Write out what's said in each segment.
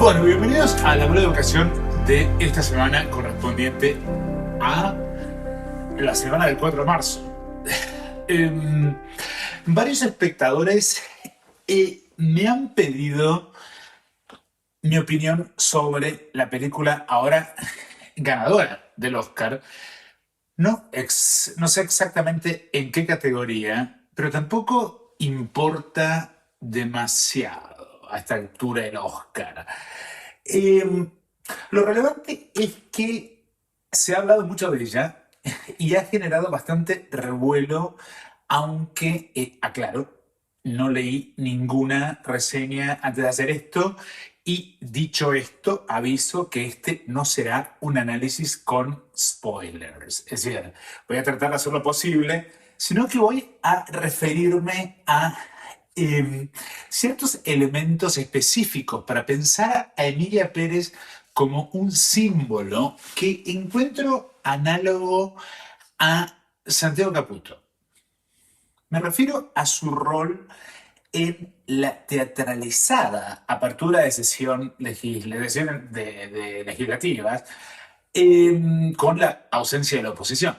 Bueno, bienvenidos a la nueva ocasión de esta semana correspondiente a la semana del 4 de marzo. Varios espectadores me han pedido mi opinión sobre la película ahora ganadora del Oscar. No sé exactamente en qué categoría, pero tampoco importa demasiado a esta altura el Oscar. Eh, lo relevante es que se ha hablado mucho de ella y ha generado bastante revuelo, aunque, aclaro, no leí ninguna reseña antes de hacer esto. Y dicho esto, aviso que este no será un análisis con spoilers. Es decir, voy a tratar de hacer lo posible, sino que voy a referirme a ciertos elementos específicos para pensar a Emilia Pérez como un símbolo que encuentro análogo a Santiago Caputo. Me refiero a su rol en la teatralizada apertura de sesión de legislativas con la ausencia de la oposición.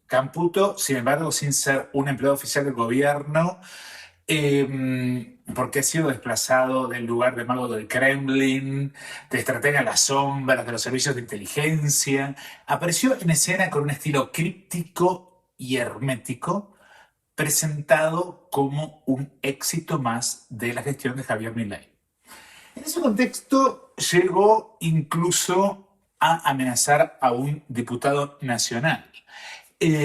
Caputo, sin embargo, sin ser un empleado oficial del gobierno, porque ha sido desplazado del lugar de mago del Kremlin, de estratega a las sombras, de los servicios de inteligencia, apareció en escena con un estilo críptico y hermético, presentado como un éxito más de la gestión de Javier Milei. En ese contexto llegó incluso a amenazar a un diputado nacional,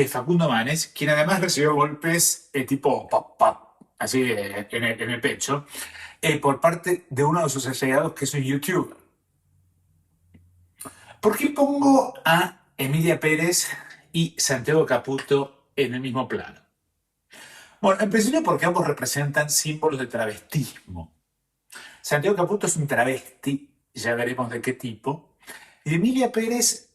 Facundo Manes, quien además recibió golpes tipo pop, pop, así en el pecho, por parte de uno de sus allegados que es un youtuber. ¿Por qué pongo a Emilia Pérez y Santiago Caputo en el mismo plano? Bueno, en principio porque ambos representan símbolos de travestismo. Santiago Caputo es un travesti, ya veremos de qué tipo. Y Emilia Pérez,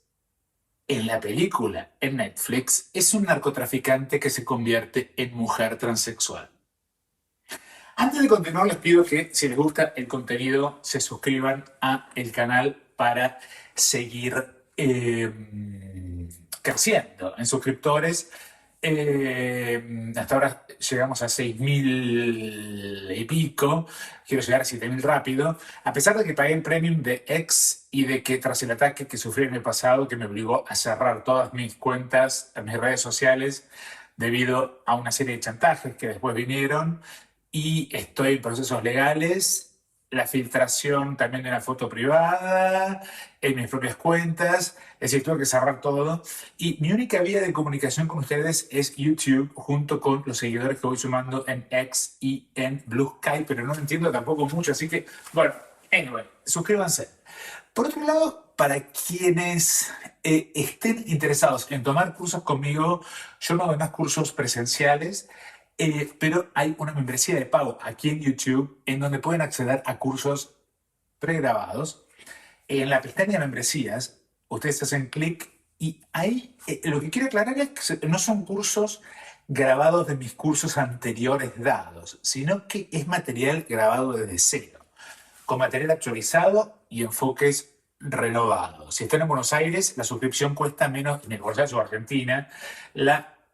en la película, en Netflix, es un narcotraficante que se convierte en mujer transexual. Antes de continuar, les pido que, si les gusta el contenido, se suscriban a el canal para seguir creciendo en suscriptores. Hasta ahora llegamos a 6.000 y pico. Quiero llegar a 7.000 rápido. A pesar de que pagué el premium de X y de que tras el ataque que sufrí en el pasado, que me obligó a cerrar todas mis cuentas en mis redes sociales debido a una serie de chantajes que después vinieron, y estoy en procesos legales, la filtración también de la foto privada, en mis propias cuentas, es decir, tuve que cerrar todo. Y mi única vía de comunicación con ustedes es YouTube, junto con los seguidores que voy sumando en X y en Blue Sky, pero no entiendo tampoco mucho, así que, bueno, anyway, suscríbanse. Por otro lado, para quienes estén interesados en tomar cursos conmigo, yo no doy más cursos presenciales, pero hay una membresía de pago aquí en YouTube en donde pueden acceder a cursos pregrabados. En la pestaña de membresías, ustedes hacen clic y ahí lo que quiero aclarar es que no son cursos grabados de mis cursos anteriores dados, sino que es material grabado desde cero, con material actualizado y enfoques renovados. Si están en Buenos Aires, la suscripción cuesta menos, en el bolsillo Argentina,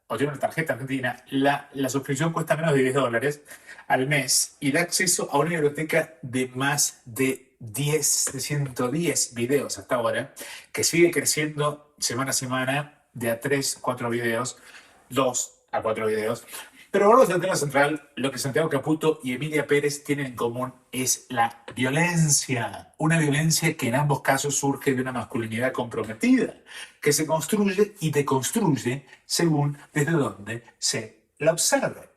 o tiene una tarjeta argentina, la suscripción cuesta menos de $10 al mes y da acceso a una biblioteca de más de 110 videos hasta ahora, que sigue creciendo semana a semana, de a 3, 4 videos, 2 a 4 videos. Pero volvemos al tema central. Lo que Santiago Caputo y Emilia Pérez tienen en común es la violencia. Una violencia que en ambos casos surge de una masculinidad comprometida, que se construye y deconstruye según desde donde se la observe.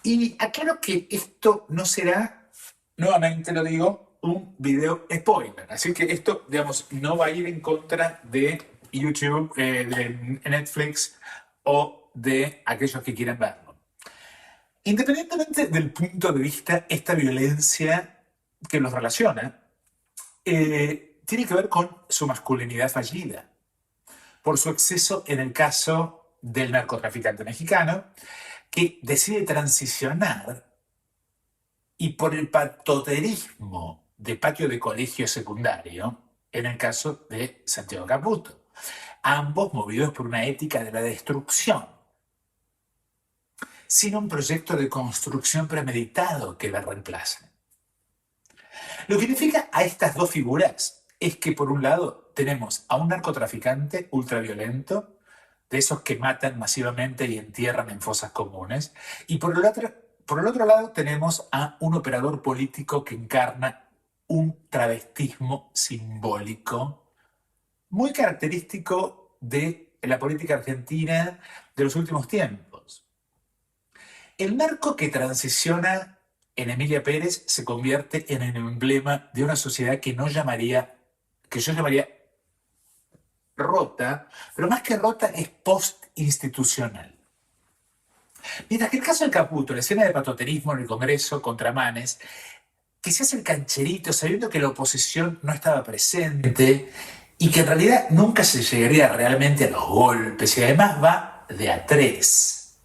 Y aclaro que esto no será, nuevamente lo digo, un video spoiler. Así que esto, digamos, no va a ir en contra de YouTube, de Netflix o de aquellos que quieran verlo. Independientemente del punto de vista, esta violencia que los relaciona tiene que ver con su masculinidad fallida, por su exceso en el caso del narcotraficante mexicano, que decide transicionar y por el patoterismo de patio de colegio secundario en el caso de Santiago Caputo, ambos movidos por una ética de la destrucción, sin un proyecto de construcción premeditado que la reemplace. Lo que unifica a estas dos figuras es que, por un lado, tenemos a un narcotraficante ultraviolento, de esos que matan masivamente y entierran en fosas comunes, y por el otro lado tenemos a un operador político que encarna un travestismo simbólico muy característico de la política argentina de los últimos tiempos. El narco que transiciona en Emilia Pérez se convierte en el emblema de una sociedad que yo llamaría rota, pero más que rota es post-institucional. Mientras que el caso del Caputo, la escena de patoterismo en el Congreso contra Manes, que se hace el cancherito sabiendo que la oposición no estaba presente y que en realidad nunca se llegaría realmente a los golpes y además va de a tres.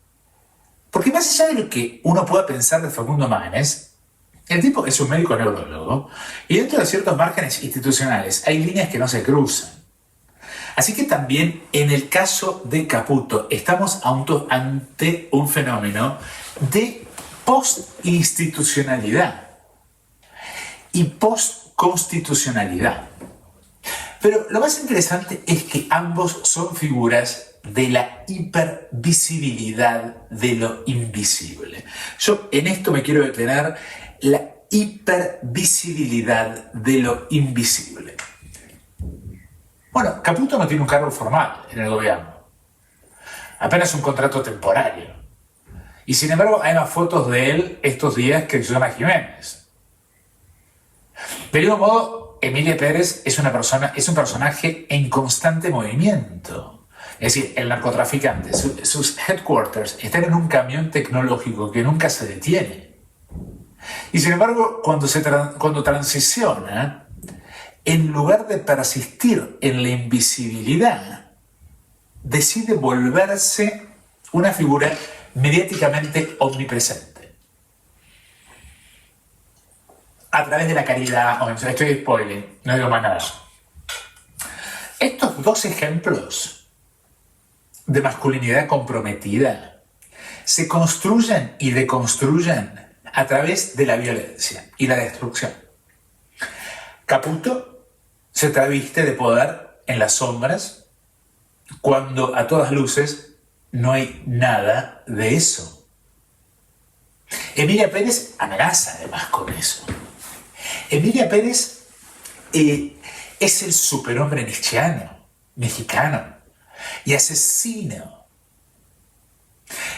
Porque más allá de lo que uno pueda pensar de Facundo Manes, el tipo es un médico neurólogo y dentro de ciertos márgenes institucionales hay líneas que no se cruzan. Así que también en el caso de Caputo estamos ante un fenómeno de post-institucionalidad y post-constitucionalidad. Pero lo más interesante es que ambos son figuras de la hipervisibilidad de lo invisible. Yo en esto me quiero detener, la hipervisibilidad de lo invisible. Bueno, Caputo no tiene un cargo formal en el gobierno, apenas un contrato temporario. Y sin embargo hay más fotos de él estos días que de Susana Jiménez. De ningún modo, Emilia Pérez es un personaje en constante movimiento. Es decir, el narcotraficante, sus headquarters están en un camión tecnológico que nunca se detiene. Y sin embargo, cuando transiciona, en lugar de persistir en la invisibilidad, decide volverse una figura mediáticamente omnipresente. A través de la caridad, estoy spoiling, no digo más nada. Estos dos ejemplos de masculinidad comprometida se construyen y deconstruyen a través de la violencia y la destrucción. Caputo se traviste de poder en las sombras cuando a todas luces no hay nada de eso. Emilia Pérez amenaza además con eso. Emilia Pérez es el superhombre nietzscheano, mexicano y asesino.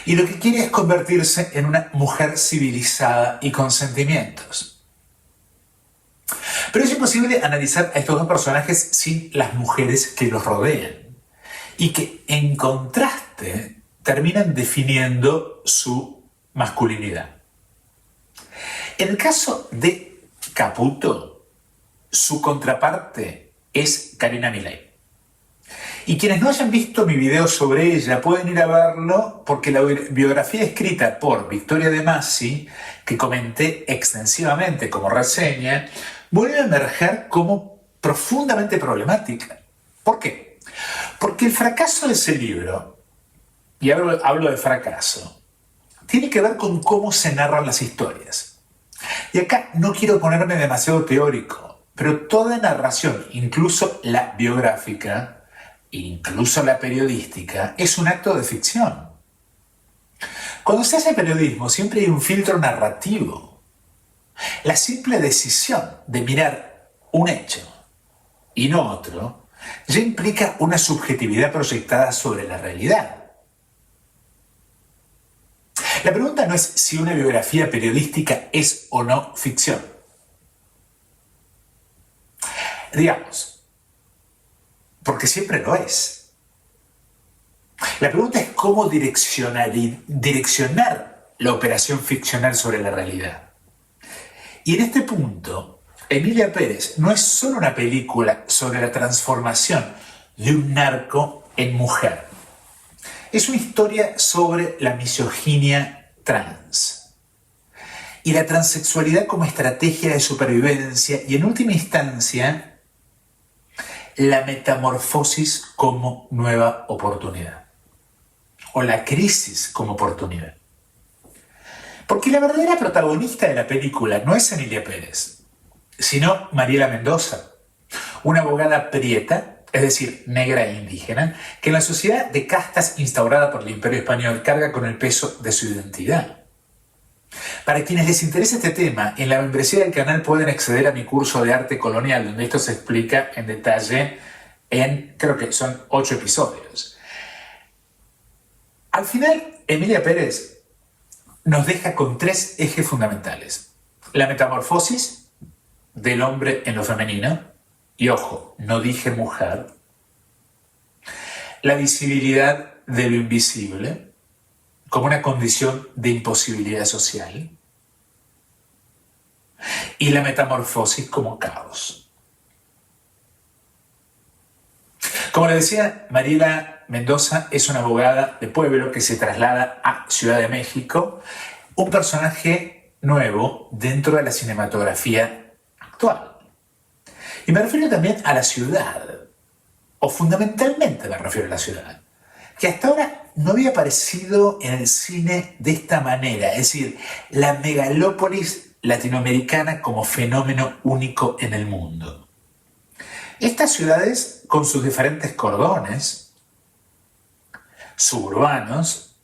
Y lo que quiere es convertirse en una mujer civilizada y con sentimientos. Pero es imposible analizar a estos dos personajes sin las mujeres que los rodean y que en contraste terminan definiendo su masculinidad. En el caso de Caputo, su contraparte es Karina Milei. Y quienes no hayan visto mi video sobre ella pueden ir a verlo porque la biografía escrita por Victoria De Masi, que comenté extensivamente como reseña, vuelve a emerger como profundamente problemática. ¿Por qué? Porque el fracaso de ese libro, y hablo de fracaso, tiene que ver con cómo se narran las historias. Y acá no quiero ponerme demasiado teórico, pero toda narración, incluso la biográfica, incluso la periodística, es un acto de ficción. Cuando se hace periodismo siempre hay un filtro narrativo. La simple decisión de mirar un hecho y no otro ya implica una subjetividad proyectada sobre la realidad. La pregunta no es si una biografía periodística es o no ficción. Digamos, porque siempre lo es. La pregunta es cómo direccionar la operación ficcional sobre la realidad. Y en este punto, Emilia Pérez no es solo una película sobre la transformación de un narco en mujer. Es una historia sobre la misoginia trans. y la transexualidad como estrategia de supervivencia y, en última instancia, la metamorfosis como nueva oportunidad o la crisis como oportunidad. Porque la verdadera protagonista de la película no es Emilia Pérez, sino Mariela Mendoza, una abogada prieta, es decir, negra e indígena, que en la sociedad de castas instaurada por el Imperio Español carga con el peso de su identidad. Para quienes les interesa este tema, en la membresía del canal pueden acceder a mi curso de arte colonial, donde esto se explica en detalle en, creo que son 8 episodios. Al final, Emilia Pérez nos deja con 3 ejes fundamentales. La metamorfosis del hombre en lo femenino, y ojo, no dije mujer. La visibilidad de lo invisible como una condición de imposibilidad social. Y la metamorfosis como caos. Como le decía, Mariela Mendoza es una abogada de pueblo que se traslada a Ciudad de México, un personaje nuevo dentro de la cinematografía actual. Y me refiero también a la ciudad, o fundamentalmente me refiero a la ciudad, que hasta ahora no había aparecido en el cine de esta manera, es decir, la megalópolis latinoamericana como fenómeno único en el mundo. Estas ciudades, con sus diferentes cordones suburbanos,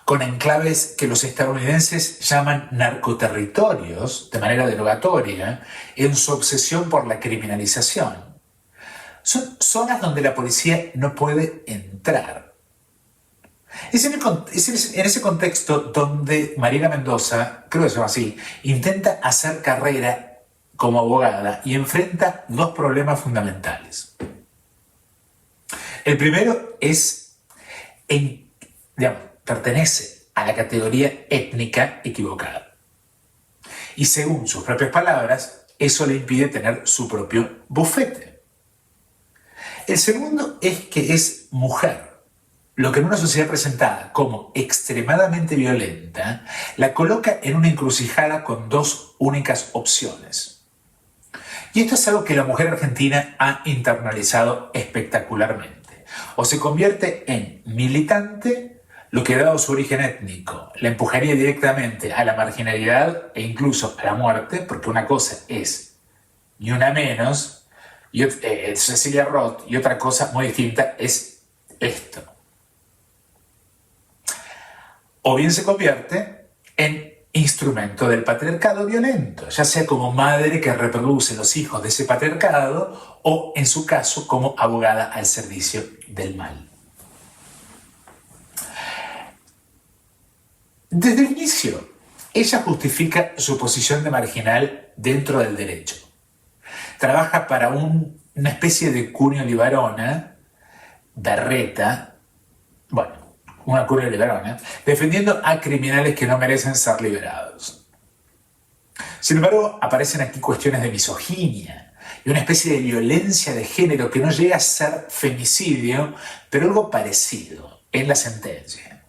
con enclaves que los estadounidenses llaman narcoterritorios de manera derogatoria, en su obsesión por la criminalización. Son zonas donde la policía no puede entrar. Es en ese contexto donde Mariela Mendoza, creo que se llama así, intenta hacer carrera como abogada y enfrenta 2 problemas fundamentales. El primero es, pertenece a la categoría étnica equivocada. Y según sus propias palabras, eso le impide tener su propio bufete. El segundo es que es mujer, lo que en una sociedad presentada como extremadamente violenta la coloca en una encrucijada con 2 únicas opciones. Y esto es algo que la mujer argentina ha internalizado espectacularmente. O se convierte en militante, lo que dado su origen étnico la empujaría directamente a la marginalidad e incluso a la muerte, porque una cosa es Ni Una Menos, Cecilia Roth, y otra cosa muy distinta es esto. O bien se convierte en instrumento del patriarcado violento, ya sea como madre que reproduce los hijos de ese patriarcado o, en su caso, como abogada al servicio del mal. Desde el inicio, ella justifica su posición de marginal dentro del derecho. Trabaja para una especie de cuño libarona, berreta, una cuño libarona, defendiendo a criminales que no merecen ser liberados. Sin embargo, aparecen aquí cuestiones de misoginia y una especie de violencia de género que no llega a ser femicidio, pero algo parecido en la sentencia.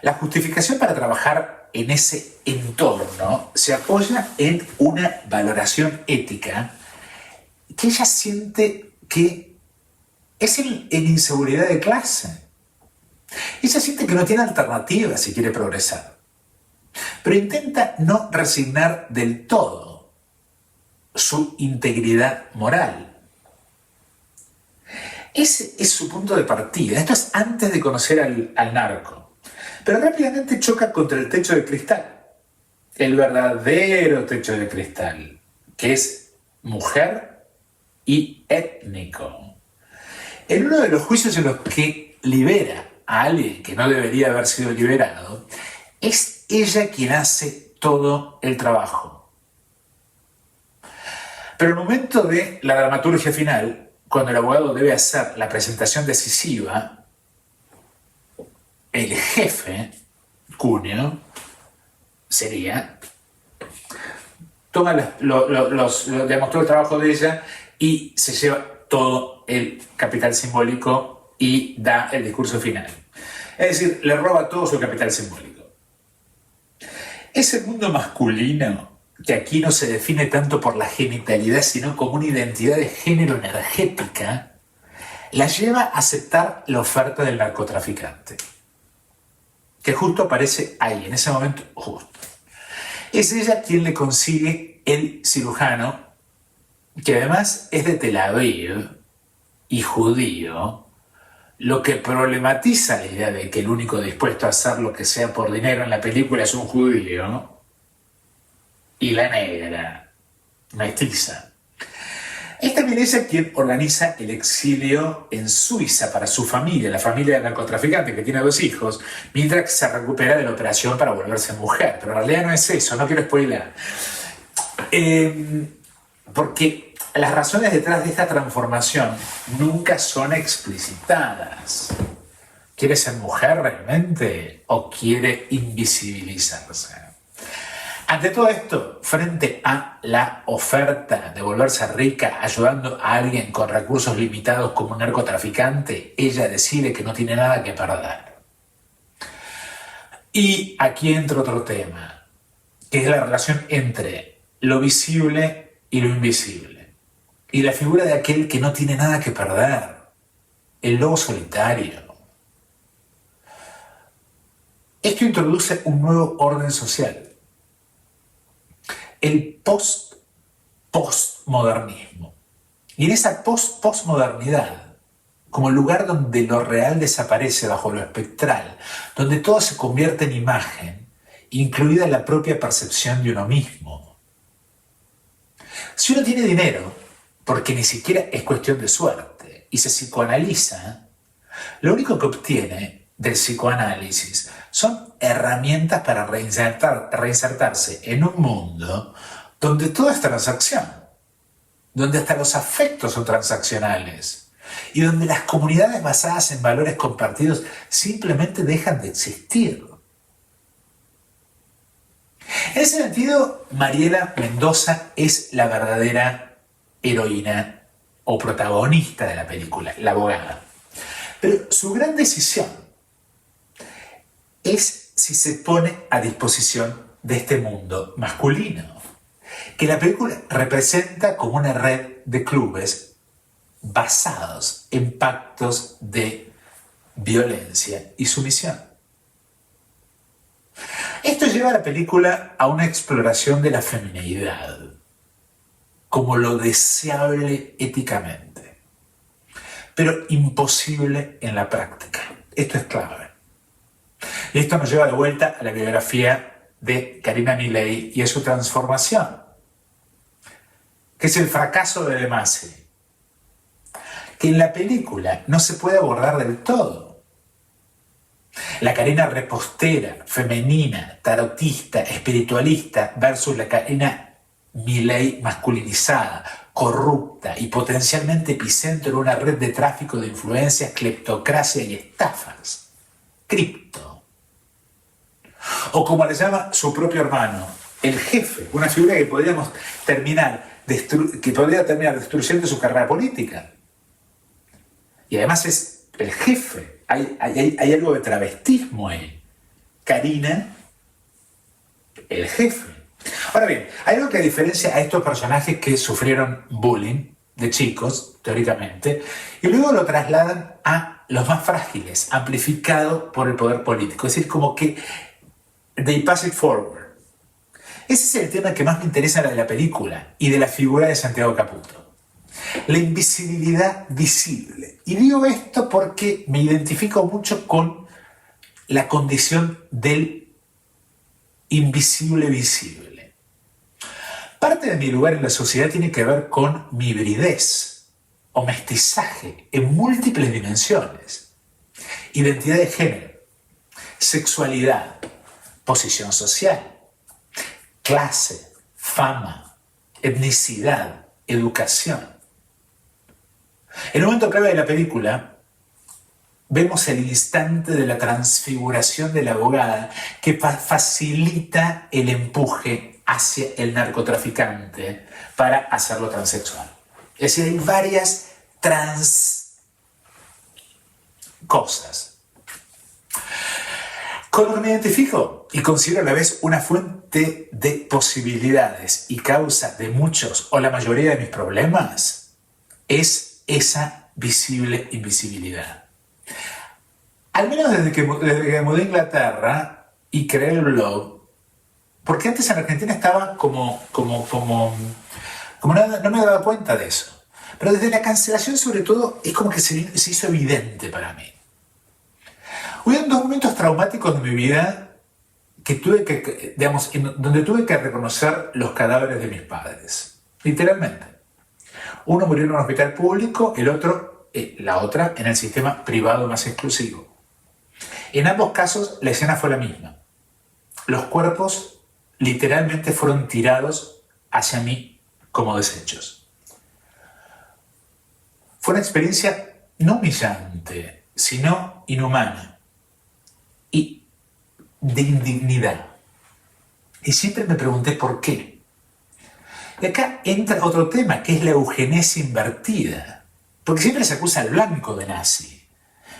La justificación para trabajar en ese entorno se apoya en una valoración ética que ella siente que es en inseguridad de clase. Ella siente que no tiene alternativa si quiere progresar, pero intenta no resignar del todo su integridad moral. Ese es su punto de partida. Esto es antes de conocer al narco. Pero rápidamente choca contra el techo de cristal, el verdadero techo de cristal, que es mujer y étnico. En uno de los juicios en los que libera a alguien que no debería haber sido liberado, es ella quien hace todo el trabajo. Pero el momento de la dramaturgia final, cuando el abogado debe hacer la presentación decisiva, el jefe, Cuneo, toma demostró el trabajo de ella y se lleva todo el capital simbólico y da el discurso final. Es decir, le roba todo su capital simbólico. Ese mundo masculino, que aquí no se define tanto por la genitalidad, sino como una identidad de género energética, la lleva a aceptar la oferta del narcotraficante, que justo aparece ahí, en ese momento justo. Es ella quien le consigue el cirujano, que además es de Tel Aviv y judío, lo que problematiza la idea de que el único dispuesto a hacer lo que sea por dinero en la película es un judío y la negra, mestiza. Es también ella quien organiza el exilio en Suiza para su familia, la familia del narcotraficante que tiene 2 hijos, mientras se recupera de la operación para volverse mujer. Pero en realidad no es eso, no quiero spoiler. Porque las razones detrás de esta transformación nunca son explicitadas. ¿Quiere ser mujer realmente o quiere invisibilizarse? Ante todo esto, frente a la oferta de volverse rica ayudando a alguien con recursos limitados como un narcotraficante, ella decide que no tiene nada que perder. Y aquí entra otro tema, que es la relación entre lo visible y lo invisible. Y la figura de aquel que no tiene nada que perder, el lobo solitario. Esto introduce un nuevo orden social. El postmodernismo. Y en esa postmodernidad, como el lugar donde lo real desaparece bajo lo espectral, donde todo se convierte en imagen, incluida la propia percepción de uno mismo. Si uno tiene dinero, porque ni siquiera es cuestión de suerte, y se psicoanaliza, lo único que obtiene del psicoanálisis son herramientas para reinsertarse en un mundo donde todo es transacción, donde hasta los afectos son transaccionales y donde las comunidades basadas en valores compartidos simplemente dejan de existir. En ese sentido, Mariela Mendoza es la verdadera heroína o protagonista de la película, la abogada. Pero su gran decisión es si se pone a disposición de este mundo masculino, que la película representa como una red de clubes basados en pactos de violencia y sumisión. Esto lleva a la película a una exploración de la femineidad como lo deseable éticamente, pero imposible en la práctica. Esto es clave. Y esto nos lleva de vuelta a la biografía de Karina Milei y a su transformación, que es el fracaso de Demasi, que en la película no se puede abordar del todo. La Karina repostera, femenina, tarotista, espiritualista versus la Karina Milei masculinizada, corrupta y potencialmente epicentro de una red de tráfico de influencias, cleptocracia y estafas. Cripto. O como le llama su propio hermano, el jefe, una figura que podría terminar destruyendo su carrera política. Y además es el jefe. Hay algo de travestismo ahí. Karina, el jefe. Ahora bien, hay algo que diferencia a estos personajes que sufrieron bullying de chicos, teóricamente, y luego lo trasladan a los más frágiles, amplificado por el poder político. Es decir, como que they pass it forward. Ese es el tema que más me interesa de la película y de la figura de Santiago Caputo. La invisibilidad visible. Y digo esto porque me identifico mucho con la condición del invisible visible. Parte de mi lugar en la sociedad tiene que ver con mi hibridez o mestizaje en múltiples dimensiones. Identidad de género, sexualidad, posición social, clase, fama, etnicidad, educación. En un momento clave de la película, vemos el instante de la transfiguración de la abogada que facilita el empuje hacia el narcotraficante para hacerlo transexual. Es decir, hay varias cosas. Con lo que me identifico y considero a la vez una fuente de posibilidades y causa de muchos o la mayoría de mis problemas es esa visible invisibilidad. Al menos desde que me mudé a Inglaterra y creé el blog, porque antes en Argentina estaba como no me daba cuenta de eso. Pero desde la cancelación sobre todo es como que se hizo evidente para mí. Hubieron dos momentos traumáticos de mi vida que donde tuve que reconocer los cadáveres de mis padres. Literalmente. Uno murió en un hospital público, la otra en el sistema privado más exclusivo. En ambos casos la escena fue la misma. Los cuerpos literalmente fueron tirados hacia mí como desechos. Fue una experiencia no humillante, sino inhumana y de indignidad. Y siempre me pregunté por qué. Y acá entra otro tema, que es la eugenesia invertida. Porque siempre se acusa al blanco de nazi.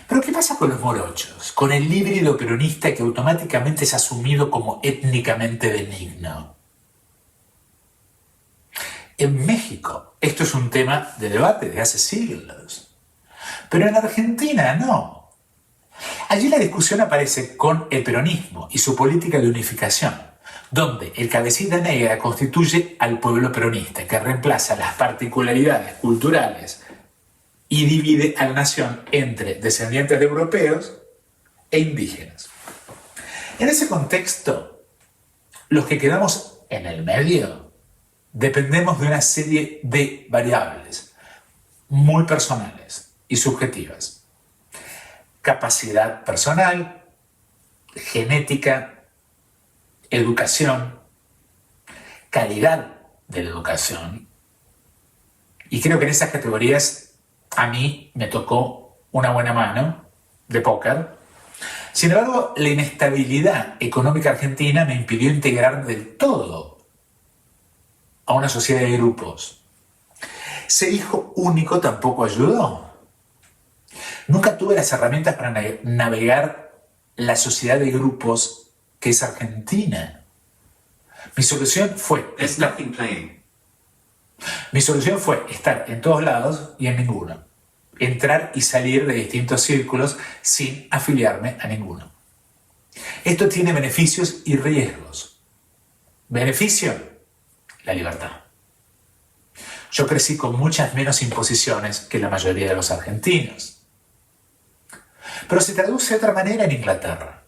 Pero ¿qué pasa con los morochos? Con el híbrido peronista que automáticamente es asumido como étnicamente benigno. En México, esto es un tema de debate de hace siglos. Pero en Argentina no. Allí la discusión aparece con el peronismo y su política de unificación, donde el cabecita negra constituye al pueblo peronista, que reemplaza las particularidades culturales y divide a la nación entre descendientes de europeos e indígenas. En ese contexto, los que quedamos en el medio dependemos de una serie de variables muy personales y subjetivas. Capacidad personal, genética, educación, calidad de la educación. Y creo que en esas categorías a mí me tocó una buena mano de póker. Sin embargo, la inestabilidad económica argentina me impidió integrarme del todo a una sociedad de grupos. Ser hijo único tampoco ayudó. Nunca tuve las herramientas para navegar la sociedad de grupos que es Argentina. Mi solución fue estar en todos lados y en ninguno. Entrar y salir de distintos círculos sin afiliarme a ninguno. Esto tiene beneficios y riesgos. Beneficio: la libertad. Yo crecí con muchas menos imposiciones que la mayoría de los argentinos. Pero se traduce de otra manera en Inglaterra,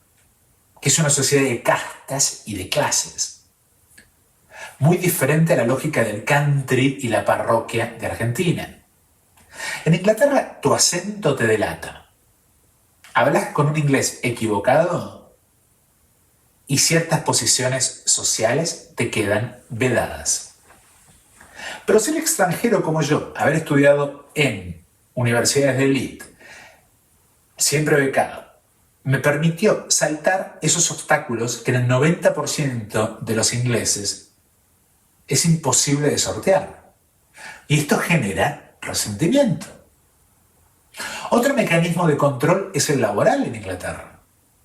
que es una sociedad de castas y de clases. Muy diferente a la lógica del country y la parroquia de Argentina. En Inglaterra, tu acento te delata. Hablas con un inglés equivocado y ciertas posiciones sociales te quedan vedadas. Pero ser extranjero como yo, haber estudiado en universidades de élite, siempre becado, me permitió saltar esos obstáculos que en el 90% de los ingleses es imposible de sortear. Y esto genera resentimiento. Otro mecanismo de control es el laboral en Inglaterra.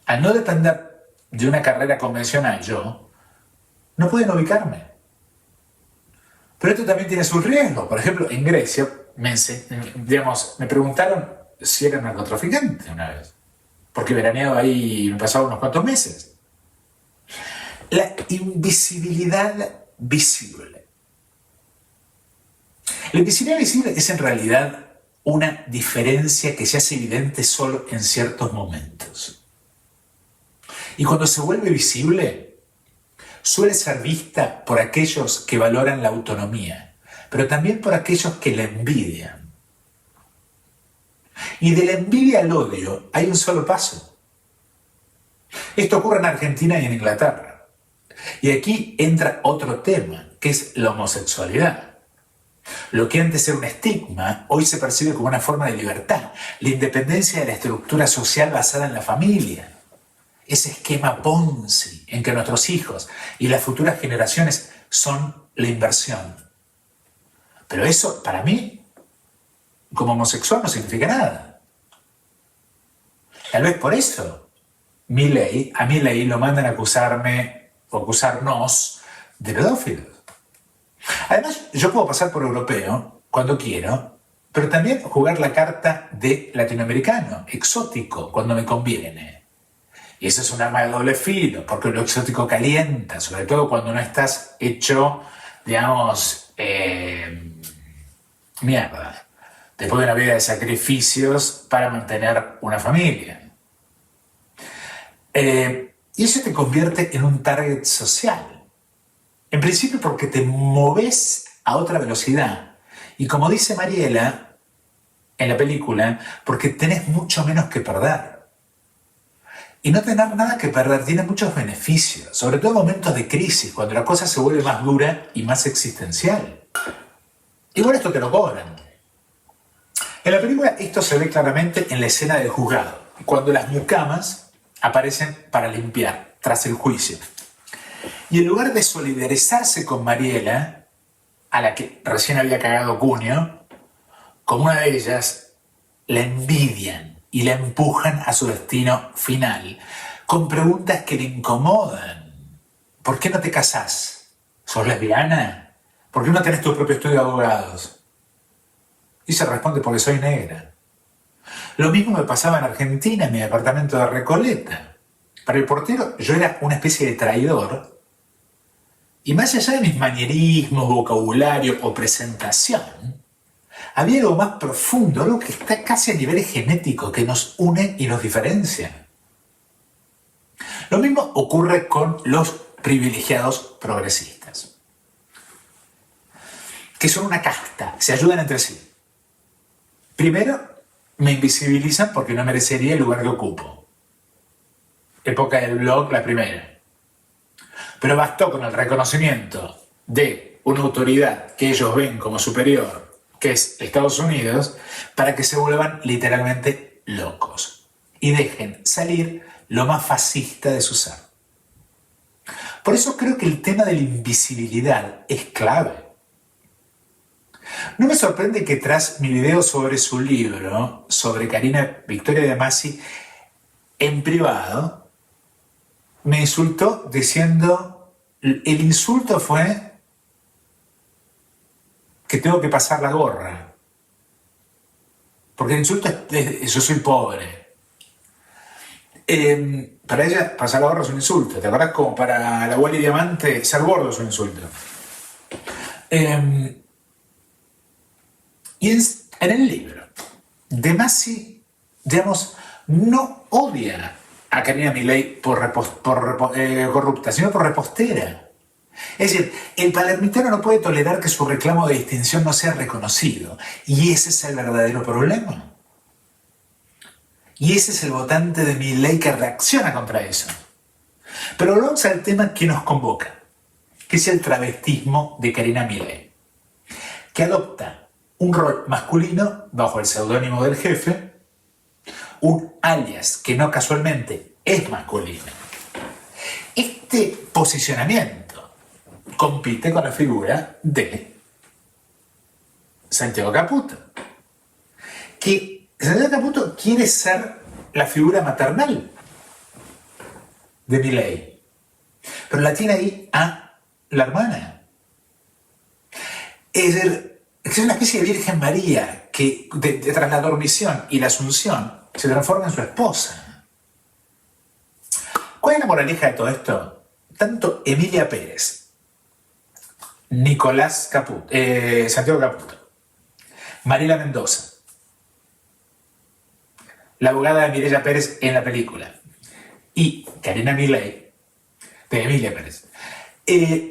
Al no depender de una carrera convencional, yo no pueden ubicarme. Pero esto también tiene sus riesgos. Por ejemplo, en Grecia, me preguntaron si era narcotraficante una vez, porque veraneaba ahí, me pasaba unos cuantos meses. La invisibilidad visible. La invisibilidad visible es en realidad una diferencia que se hace evidente solo en ciertos momentos. Y cuando se vuelve visible, suele ser vista por aquellos que valoran la autonomía, pero también por aquellos que la envidian. Y de la envidia al odio hay un solo paso. Esto ocurre en Argentina y en Inglaterra. Y aquí entra otro tema, que es la homosexualidad. Lo que antes era un estigma, hoy se percibe como una forma de libertad, la independencia de la estructura social basada en la familia. Ese esquema Ponzi en que nuestros hijos y las futuras generaciones son la inversión. Pero eso, para mí, como homosexual no significa nada. Tal vez por eso a Milei lo mandan a acusarme o acusarnos de pedófilos. Además, yo puedo pasar por europeo cuando quiero, pero también jugar la carta de latinoamericano, exótico, cuando me conviene. Y eso es un arma de doble filo, porque lo exótico calienta, sobre todo cuando no estás hecho, digamos, mierda, después de una vida de sacrificios para mantener una familia. Y eso te convierte en un target social. En principio porque te moves a otra velocidad. Y como dice Mariela en la película, porque tenés mucho menos que perder. Y no tener nada que perder tiene muchos beneficios, sobre todo en momentos de crisis, cuando la cosa se vuelve más dura y más existencial. Y bueno, esto te lo cobran. En la película esto se ve claramente en la escena del juzgado, cuando las mucamas aparecen para limpiar tras el juicio. Y en lugar de solidarizarse con Mariela, a la que recién había cagado Cunio, como una de ellas, la envidian y la empujan a su destino final, con preguntas que le incomodan. ¿Por qué no te casás? ¿Sos lesbiana? ¿Por qué no tenés tu propio estudio de abogados? Y se responde: porque soy negra. Lo mismo me pasaba en Argentina, en mi departamento de Recoleta. Para el portero yo era una especie de traidor, y más allá de mis manierismos, vocabulario o presentación, había algo más profundo, algo que está casi a nivel genético, que nos une y nos diferencia. Lo mismo ocurre con los privilegiados progresistas, que son una casta, se ayudan entre sí. Primero, me invisibilizan porque no merecería el lugar que ocupo. Época del blog, la primera. Pero bastó con el reconocimiento de una autoridad que ellos ven como superior, que es Estados Unidos, para que se vuelvan literalmente locos y dejen salir lo más fascista de su ser. Por eso creo que el tema de la invisibilidad es clave. No me sorprende que tras mi video sobre su libro, sobre Karina Victoria de Masi, en privado, me insultó diciendo, el insulto fue que tengo que pasar la gorra. Porque el insulto es yo soy pobre. Para ella, pasar la gorra es un insulto. ¿Te acordás? Como para la Wally Diamante, ser gordo es un insulto. Y en el libro, De Masi, digamos, no odia a Karina Milei por corrupta, sino por repostera. Es decir, el palermitano no puede tolerar que su reclamo de distinción no sea reconocido. Y ese es el verdadero problema. Y ese es el votante de Milei que reacciona contra eso. Pero volvamos al tema que nos convoca, que es el travestismo de Karina Milei, que adopta un rol masculino bajo el seudónimo del jefe, un alias que no casualmente es masculino. Este posicionamiento compite con la figura de Santiago Caputo, que Santiago Caputo quiere ser la figura maternal de Milei, pero la tiene ahí a la hermana. Es decir, es una especie de Virgen María que tras la dormición y la asunción se transforma en su esposa. ¿Cuál es la moraleja de todo esto? Tanto Emilia Pérez, Nicolás Caputo, Santiago Caputo, Mariela Mendoza, la abogada de Mireya Pérez en la película, y Karina Milei, de Emilia Pérez,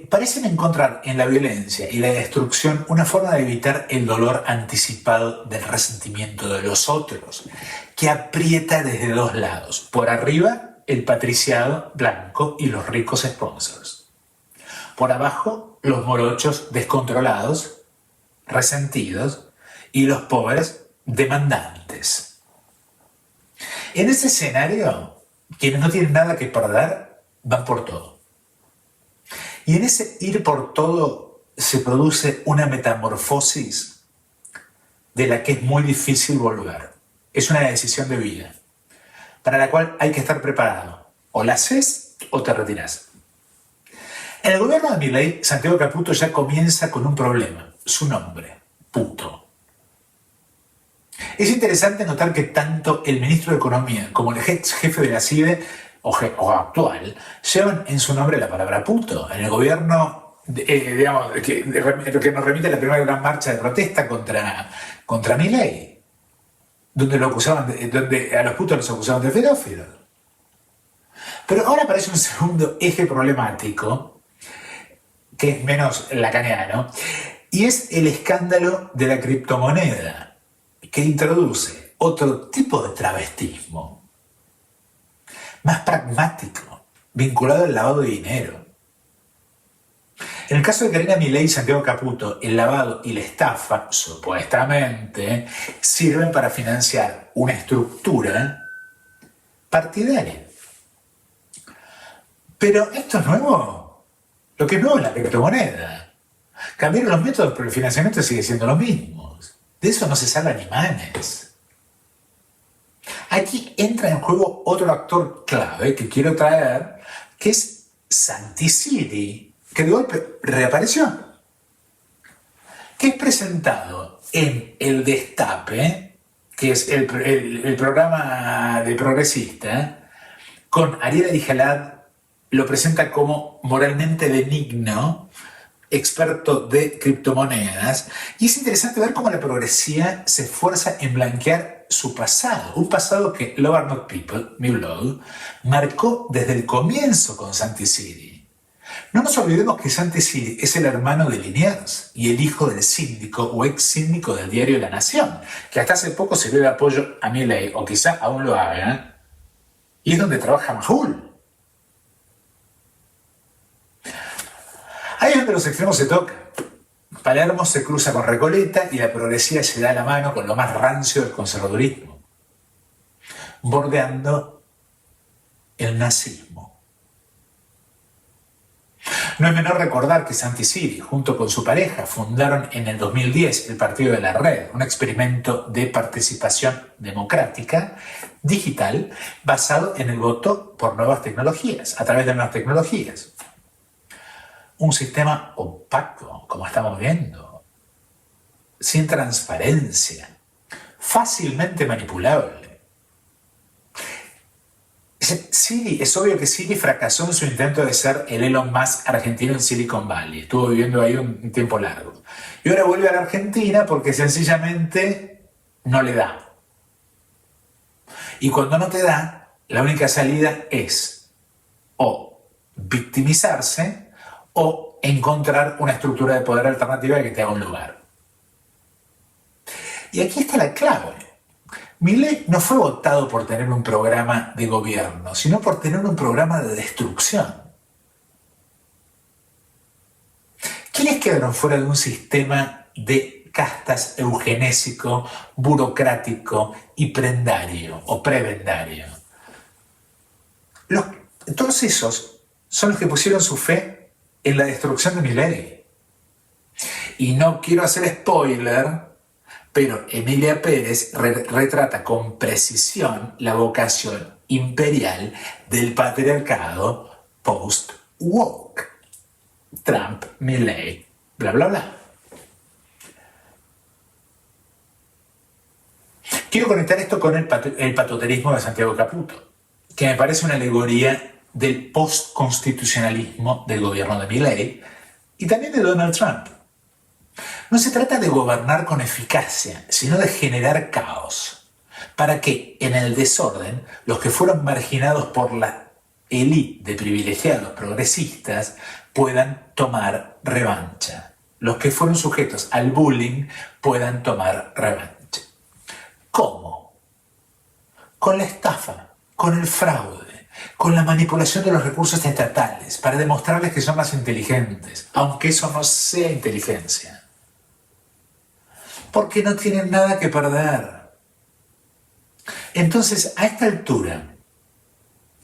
parecen encontrar en la violencia y la destrucción una forma de evitar el dolor anticipado del resentimiento de los otros, que aprieta desde dos lados. Por arriba, el patriciado blanco y los ricos sponsors. Por abajo, los morochos descontrolados, resentidos, y los pobres demandantes. En ese escenario, quienes no tienen nada que perder van por todo. Y en ese ir por todo se produce una metamorfosis de la que es muy difícil volver. Es una decisión de vida, para la cual hay que estar preparado. O la haces o te retirás. En el gobierno de Milei, Santiago Caputo ya comienza con un problema, su nombre, puto. Es interesante notar que tanto el ministro de Economía como el ex jefe de la CIDE, o actual, llevan en su nombre la palabra puto. En el gobierno, digamos, que nos remite a la primera gran marcha de protesta contra Milei, donde a los putos los acusaban de pedófilos. Pero ahora aparece un segundo eje problemático, que es menos lacaniano, y es el escándalo de la criptomoneda, que introduce otro tipo de travestismo, más pragmático, vinculado al lavado de dinero. En el caso de Karina Milei y Santiago Caputo, el lavado y la estafa, supuestamente, sirven para financiar una estructura partidaria. Pero esto es nuevo. Lo que es nuevo es la criptomoneda. Cambiaron los métodos, pero el financiamiento sigue siendo lo mismo. De eso no se salvan ni manes. Aquí entra en juego otro actor clave que quiero traer, que es Santi Siri, que de golpe reapareció. Que es presentado en El Destape, que es el programa de Progresista, con Ariel Arijalad. Lo presenta como moralmente benigno, experto de criptomonedas, y es interesante ver cómo la progresía se esfuerza en blanquear su pasado, un pasado que Love Are Not People, mi blog, marcó desde el comienzo con Santi Siri. No nos olvidemos que Santi Siri es el hermano de Liniers y el hijo del síndico o ex síndico del diario La Nación, que hasta hace poco se dio de apoyo a Milei, o quizá aún lo haga, y es donde trabaja Majul. Ahí es donde los extremos se tocan. Palermo se cruza con Recoleta y la progresía se da la mano con lo más rancio del conservadurismo, bordeando el nazismo. No es menor recordar que Santi Siri, junto con su pareja, fundaron en el 2010 el Partido de la Red, un experimento de participación democrática digital basado en el voto por nuevas tecnologías, a través de nuevas tecnologías. Un sistema opaco, como estamos viendo, sin transparencia, fácilmente manipulable. Es obvio que Siri fracasó en su intento de ser el Elon Musk argentino en Silicon Valley. Estuvo viviendo ahí un tiempo largo. Y ahora vuelve a la Argentina porque sencillamente no le da. Y cuando no te da, la única salida es o victimizarse o encontrar una estructura de poder alternativa que te haga un lugar. Y aquí está la clave. Milei no fue votado por tener un programa de gobierno, sino por tener un programa de destrucción. ¿Quiénes quedaron fuera de un sistema de castas eugenésico, burocrático y prendario o prebendario? Todos esos son los que pusieron su fe en la destrucción de Milei. Y no quiero hacer spoiler, pero Emilia Pérez retrata con precisión la vocación imperial del patriarcado post-woke. Trump, Milei, bla, bla, bla. Quiero conectar esto con el patoterismo de Santiago Caputo, que me parece una alegoría del postconstitucionalismo del gobierno de Milei y también de Donald Trump. No se trata de gobernar con eficacia, sino de generar caos, para que en el desorden los que fueron marginados por la élite de privilegiados progresistas puedan tomar revancha. Los que fueron sujetos al bullying puedan tomar revancha. ¿Cómo? Con la estafa, con el fraude, con la manipulación de los recursos estatales para demostrarles que son más inteligentes, aunque eso no sea inteligencia. Porque no tienen nada que perder. Entonces, a esta altura,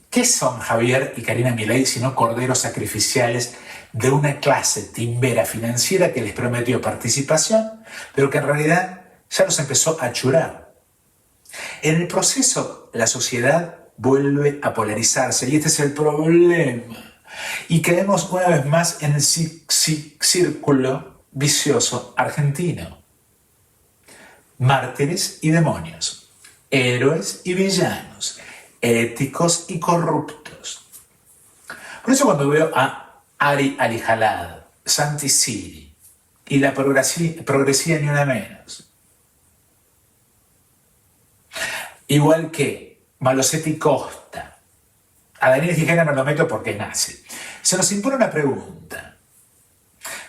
¿qué son Javier y Karina Milei sino corderos sacrificiales de una clase timbera financiera que les prometió participación, pero que en realidad ya los empezó a churar? En el proceso, la sociedad vuelve a polarizarse y este es el problema. Y caemos una vez más en el círculo vicioso argentino. Mártires y demonios, héroes y villanos, éticos y corruptos. Por eso cuando veo a Ari Alijalad, Santi Siri y la progresía ni una menos, igual que Malosetti Costa, a Daniel Gijena no lo meto porque es nazi, se nos impone una pregunta.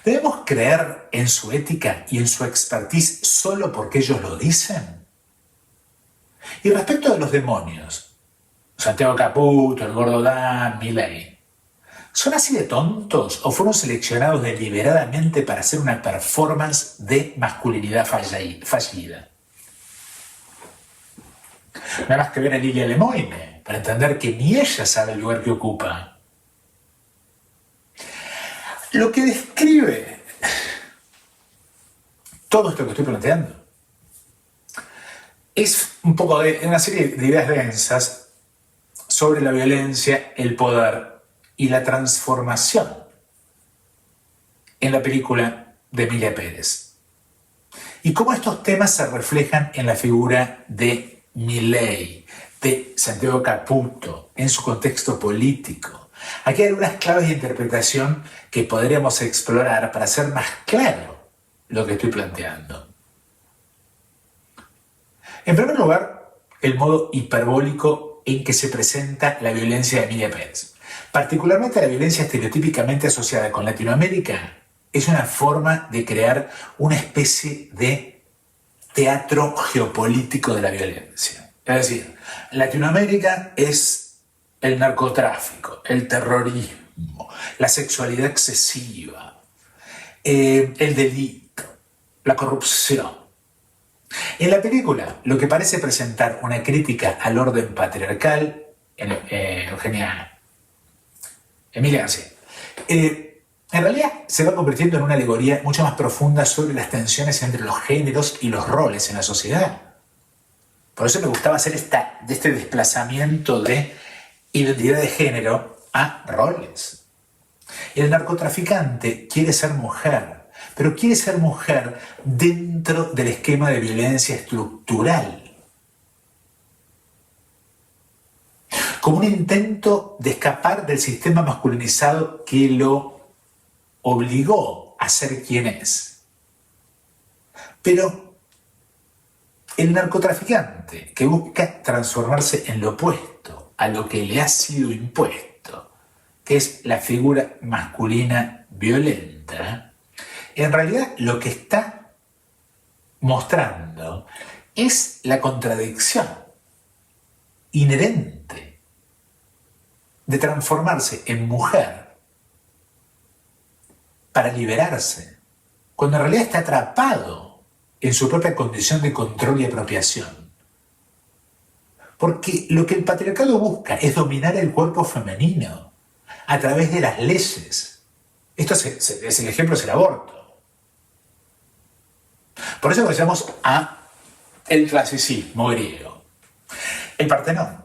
¿Debemos creer en su ética y en su expertise solo porque ellos lo dicen? Y respecto de los demonios, Santiago Caputo, el Gordo Dan, Milei, ¿son así de tontos o fueron seleccionados deliberadamente para hacer una performance de masculinidad fallida? No hay más que ver a Lilia Lemoine para entender que ni ella sabe el lugar que ocupa. Lo que describe todo esto que estoy planteando es un poco de una serie de ideas densas sobre la violencia, el poder y la transformación en la película de Emilia Pérez. Y cómo estos temas se reflejan en la figura de Milei, de Santiago Caputo, en su contexto político. Aquí hay algunas claves de interpretación que podríamos explorar para hacer más claro lo que estoy planteando. En primer lugar, el modo hiperbólico en que se presenta la violencia de Emilia Pérez. Particularmente la violencia estereotípicamente asociada con Latinoamérica es una forma de crear una especie de teatro geopolítico de la violencia. Es decir, Latinoamérica es el narcotráfico, el terrorismo, la sexualidad excesiva, el delito, la corrupción. En la película, lo que parece presentar una crítica al orden patriarcal, Emilia García, en realidad se va convirtiendo en una alegoría mucho más profunda sobre las tensiones entre los géneros y los roles en la sociedad. Por eso me gustaba hacer este desplazamiento de identidad de género a roles. El narcotraficante quiere ser mujer, pero quiere ser mujer dentro del esquema de violencia estructural, como un intento de escapar del sistema masculinizado que lo obligó a ser quien es. Pero el narcotraficante que busca transformarse en lo opuesto a lo que le ha sido impuesto, que es la figura masculina violenta, en realidad lo que está mostrando es la contradicción inherente de transformarse en mujer para liberarse, cuando en realidad está atrapado en su propia condición de control y apropiación. Porque lo que el patriarcado busca es dominar el cuerpo femenino a través de las leyes. Esto es el ejemplo, es el aborto. Por eso pasamos a el clasicismo griego. El Partenón,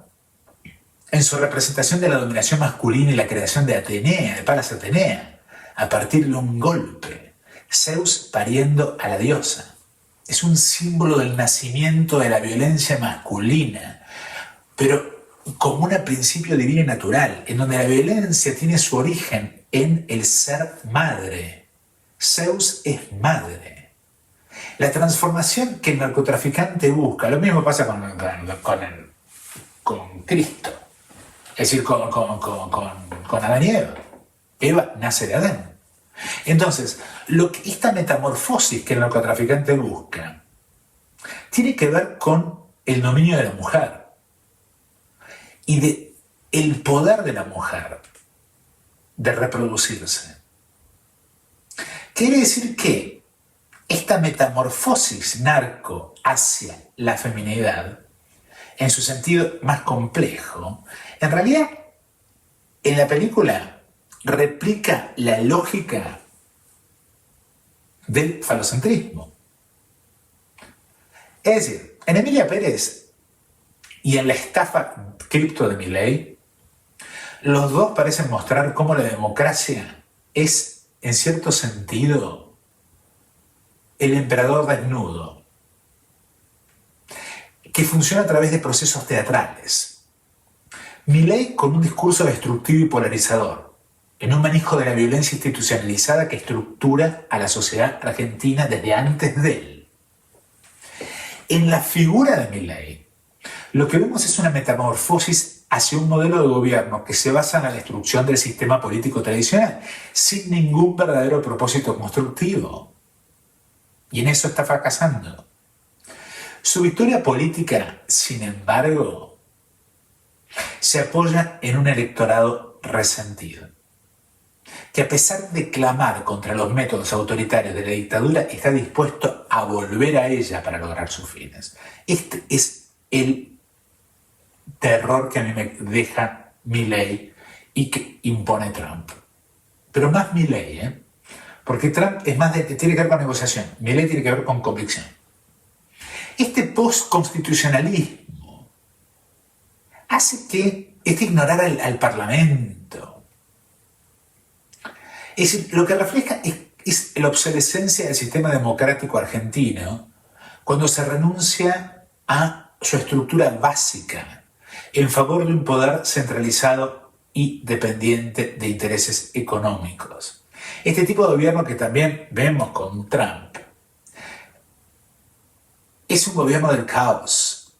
en su representación de la dominación masculina y la creación de Atenea, de Palas Atenea, a partir de un golpe, Zeus pariendo a la diosa. Es un símbolo del nacimiento de la violencia masculina, pero como un principio divino y natural, en donde la violencia tiene su origen en el ser madre. Zeus es madre. La transformación que el narcotraficante busca, lo mismo pasa con Cristo, es decir, con Adán y Eva. Eva nace de Adán. Entonces, esta metamorfosis que el narcotraficante busca tiene que ver con el dominio de la mujer y el poder de la mujer de reproducirse. Quiere decir que esta metamorfosis narco hacia la feminidad, en su sentido más complejo, en realidad en la película replica la lógica del falocentrismo. Es decir, en Emilia Pérez y en la estafa cripto de Milei, los dos parecen mostrar cómo la democracia es, en cierto sentido, el emperador desnudo, que funciona a través de procesos teatrales. Milei con un discurso destructivo y polarizador, en un manejo de la violencia institucionalizada que estructura a la sociedad argentina desde antes de él. En la figura de Milei, lo que vemos es una metamorfosis hacia un modelo de gobierno que se basa en la destrucción del sistema político tradicional, sin ningún verdadero propósito constructivo. Y en eso está fracasando. Su victoria política, sin embargo, se apoya en un electorado resentido, que a pesar de clamar contra los métodos autoritarios de la dictadura, está dispuesto a volver a ella para lograr sus fines. Este es el terror que a mí me deja Milei y que impone Trump. Pero más Milei, porque Trump es más tiene que ver con negociación, Milei tiene que ver con convicción. Este postconstitucionalismo hace que ignorar al Parlamento. Es decir, lo que refleja es la obsolescencia del sistema democrático argentino cuando se renuncia a su estructura básica en favor de un poder centralizado y dependiente de intereses económicos. Este tipo de gobierno que también vemos con Trump es un gobierno del caos,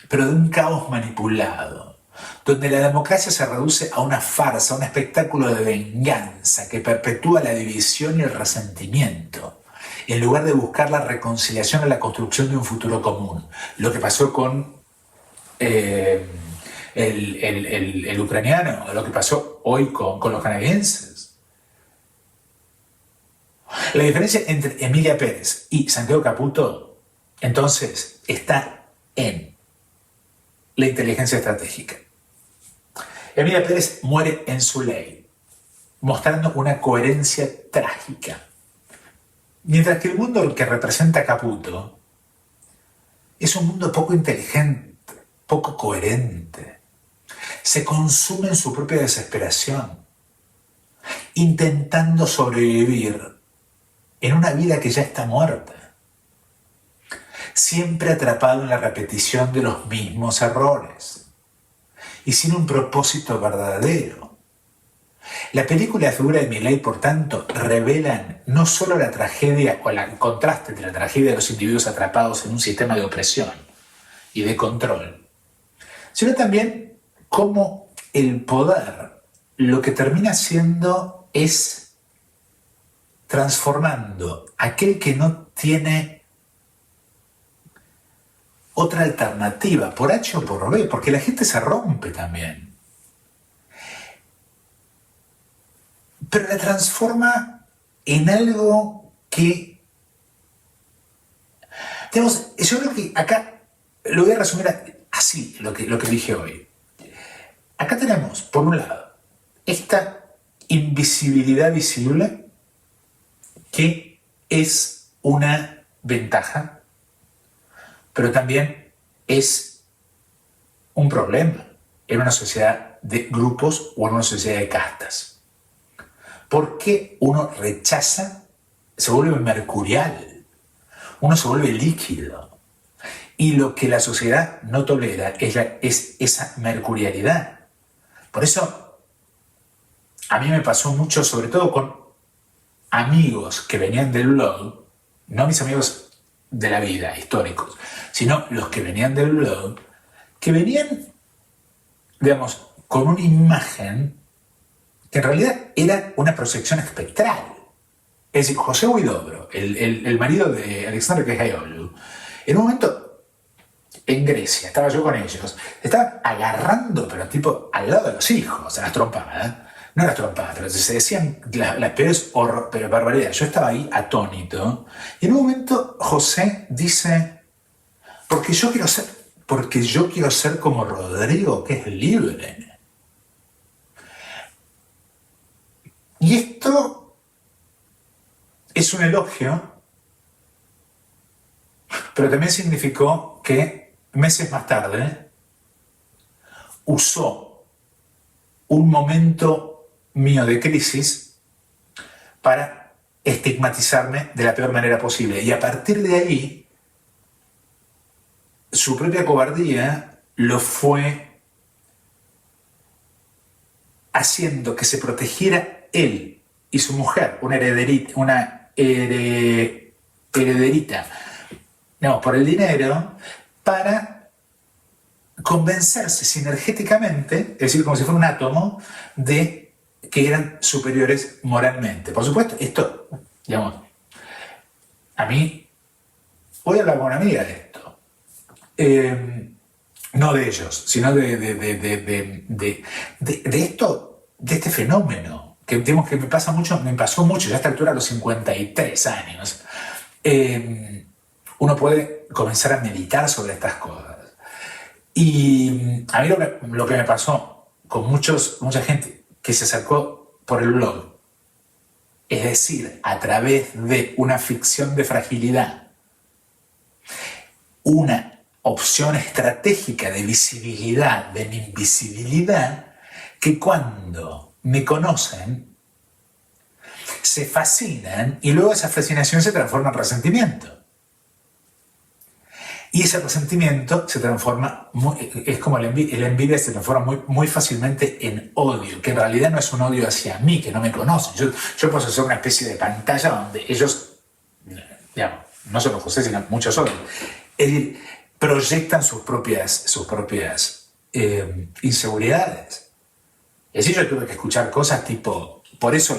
pero de un caos manipulado, donde la democracia se reduce a una farsa, a un espectáculo de venganza que perpetúa la división y el resentimiento, en lugar de buscar la reconciliación y la construcción de un futuro común. Lo que pasó con el ucraniano, lo que pasó hoy con los canadienses. La diferencia entre Emilia Pérez y Santiago Caputo, entonces, está en la inteligencia estratégica. Emilia Pérez muere en su ley, mostrando una coherencia trágica. Mientras que el mundo que representa Caputo es un mundo poco inteligente, poco coherente. Se consume en su propia desesperación, intentando sobrevivir en una vida que ya está muerta. Siempre atrapado en la repetición de los mismos errores y sin un propósito verdadero. La película y la figura de Milei, por tanto, revelan no solo la tragedia o el contraste entre la tragedia de los individuos atrapados en un sistema de opresión y de control, sino también cómo el poder lo que termina siendo es transformando a aquel que no tiene otra alternativa, por H o por B, porque la gente se rompe también. Pero la transforma en algo que... Digamos, yo creo que acá lo voy a resumir así, lo que dije hoy. Acá tenemos, por un lado, esta invisibilidad visible que es una ventaja, pero también es un problema en una sociedad de grupos o en una sociedad de castas. Porque uno rechaza, se vuelve mercurial, uno se vuelve líquido. Y lo que la sociedad no tolera es esa mercurialidad. Por eso, a mí me pasó mucho, sobre todo con amigos que venían del blog, no mis amigos de la vida, históricos, sino los que venían del blog, que venían, digamos, con una imagen que en realidad era una proyección espectral. Es decir, José Huidobro, el marido de Alexandra Kejaioğlu, en un momento en Grecia, estaba yo con ellos, estaban agarrando, pero tipo al lado de los hijos, a las trompadas. No las trompadas, pero se decían las peores barbaridades. Yo estaba ahí atónito. Y en un momento José dice, porque yo quiero ser como Rodrigo, que es libre. Y esto es un elogio, pero también significó que meses más tarde usó un momento mío de crisis para estigmatizarme de la peor manera posible. Y a partir de ahí, su propia cobardía lo fue haciendo que se protegiera él y su mujer, una herederita, no, por el dinero, para convencerse sinergéticamente, es decir, como si fuera un átomo, de que eran superiores moralmente. Por supuesto, esto, digamos, a mí, voy a hablar con una amiga de esto. No de ellos, sino de esto, de este fenómeno, que digamos que me pasó mucho, ya a esta altura a los 53 años. Uno puede comenzar a meditar sobre estas cosas. Y a mí lo que me pasó con mucha gente que se acercó por el blog, es decir, a través de una ficción de fragilidad, una opción estratégica de visibilidad, de mi invisibilidad, que cuando me conocen, se fascinan y luego esa fascinación se transforma en resentimiento. Y ese resentimiento se transforma, es como la envidia se transforma muy fácilmente en odio, que en realidad no es un odio hacia mí, que no me conocen. Yo puedo hacer una especie de pantalla donde ellos, digamos, no solo José, sino muchos otros, es decir, proyectan sus propias inseguridades. Es decir, yo tuve que escuchar cosas tipo, por eso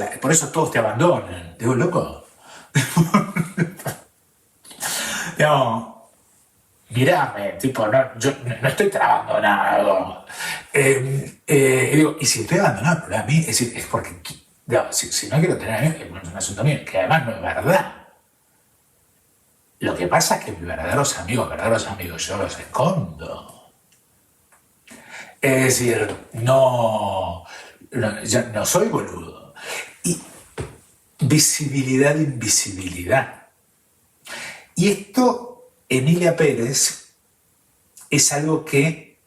todos te abandonan. Digo, loco. Digamos, mirame, tipo, yo no estoy abandonado. Y digo, y si estoy abandonado, pero a mí, es decir, es porque, digamos, si no quiero tener amigos, es un asunto mío, que además no es verdad. Lo que pasa es que mis verdaderos amigos, yo los escondo. Es decir, yo no soy boludo. Y visibilidad, invisibilidad. Y esto, Emilia Pérez, es algo que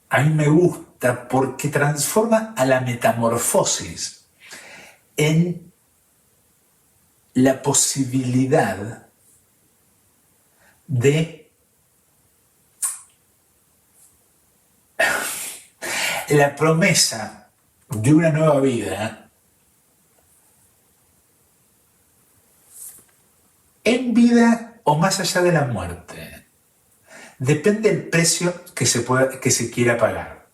a mí me gusta porque transforma a la metamorfosis en la posibilidad de la promesa de una nueva vida en vida o más allá de la muerte. Depende del precio que se quiera pagar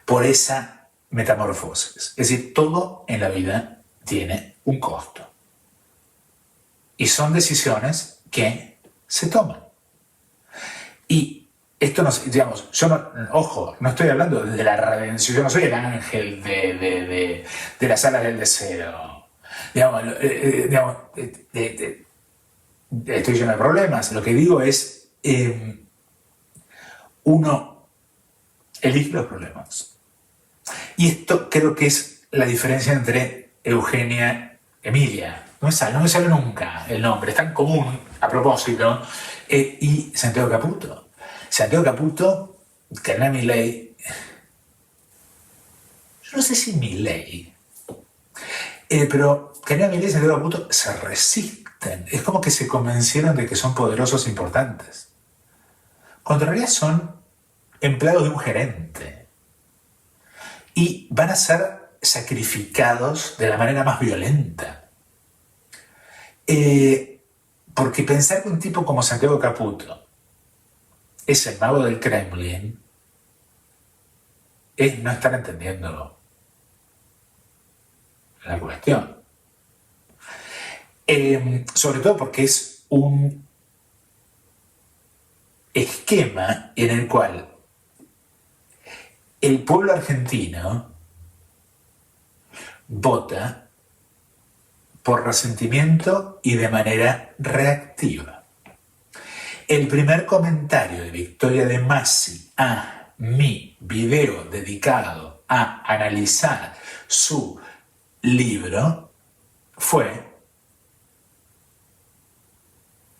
por esa metamorfosis. Es decir, todo en la vida tiene un costo. Y son decisiones que se toman. Y esto no, digamos, yo no estoy hablando de la redención, yo no soy el ángel de las salas del deseo. Estoy lleno de problemas. Lo que digo es, uno elige los problemas. Y esto creo que es la diferencia entre Eugenia y Emilia. No me sale nunca el nombre, es tan común a propósito. Y Santiago Caputo. Santiago Caputo, que no es Milei. Yo no sé si Milei. Pero que no es Milei y Santiago Caputo se resisten. Es como que se convencieron de que son poderosos e importantes. Cuando en realidad son empleados de un gerente. Y van a ser sacrificados de la manera más violenta. Porque pensar que un tipo como Santiago Caputo es el mago del Kremlin es no estar entendiendo la cuestión. Sobre todo porque es un esquema en el cual el pueblo argentino vota por resentimiento y de manera reactiva. El primer comentario de Victoria De Masi a mi video dedicado a analizar su libro fue: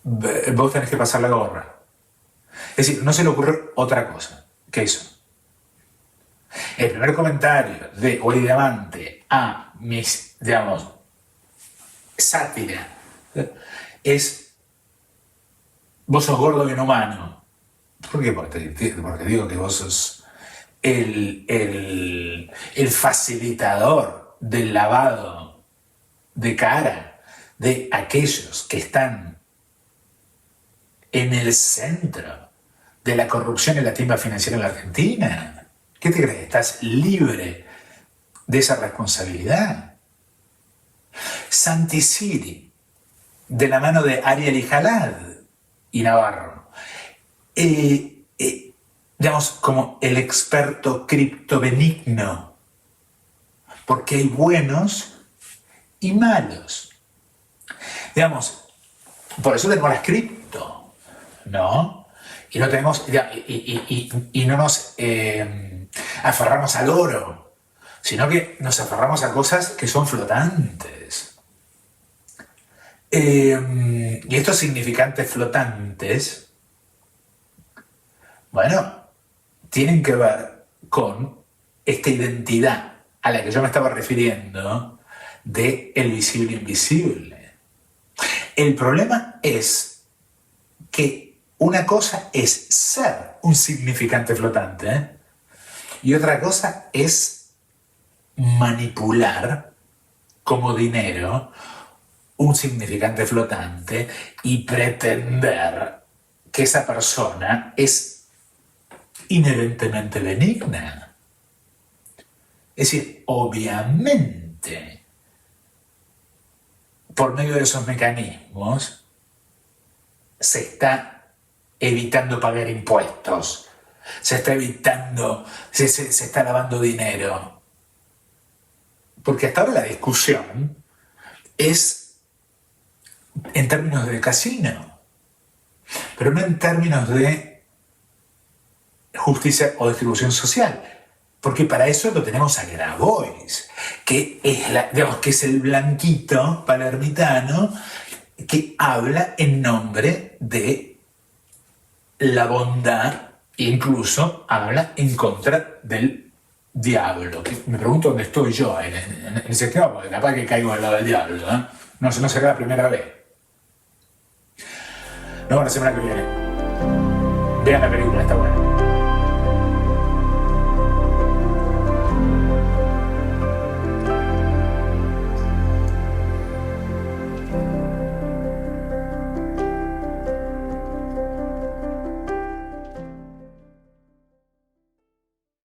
vos tenés que pasar la gorra. Es decir, no se le ocurrió otra cosa. queso. El primer comentario de Oli Diamante a mis, digamos, sátira es: vos sos gordo y inhumano. ¿Por qué? Porque digo que vos sos el facilitador del lavado de cara de aquellos que están en el centro de la corrupción y la timba financiera en la Argentina. ¿Qué te crees? ¿Estás libre de esa responsabilidad? Santi Siri, de la mano de Ariel y Jalad y Navarro, digamos, como el experto criptobenigno, porque hay buenos y malos. Digamos, por eso tenemos las cripto, ¿no? Y no tenemos, y no nos aferramos al oro, sino que nos aferramos a cosas que son flotantes. Y estos significantes flotantes, bueno, tienen que ver con esta identidad a la que yo me estaba refiriendo de el visible invisible. El problema es que una cosa es ser un significante flotante, y otra cosa es manipular como dinero un significante flotante y pretender que esa persona es inherentemente benigna. Es decir, obviamente, por medio de esos mecanismos se está evitando pagar impuestos, se está evitando, se está lavando dinero. Porque hasta ahora la discusión es en términos de casino, pero no en términos de justicia o distribución social, porque para eso lo tenemos a Grabois, que es, digamos, que es el blanquito palermitano que habla en nombre de la bondad e incluso habla en contra del diablo. Me pregunto dónde estoy yo en ese tema, porque capaz que caigo al lado del diablo, ¿eh? No será la primera vez. Nos vemos la semana que viene. Vean la película, está buena.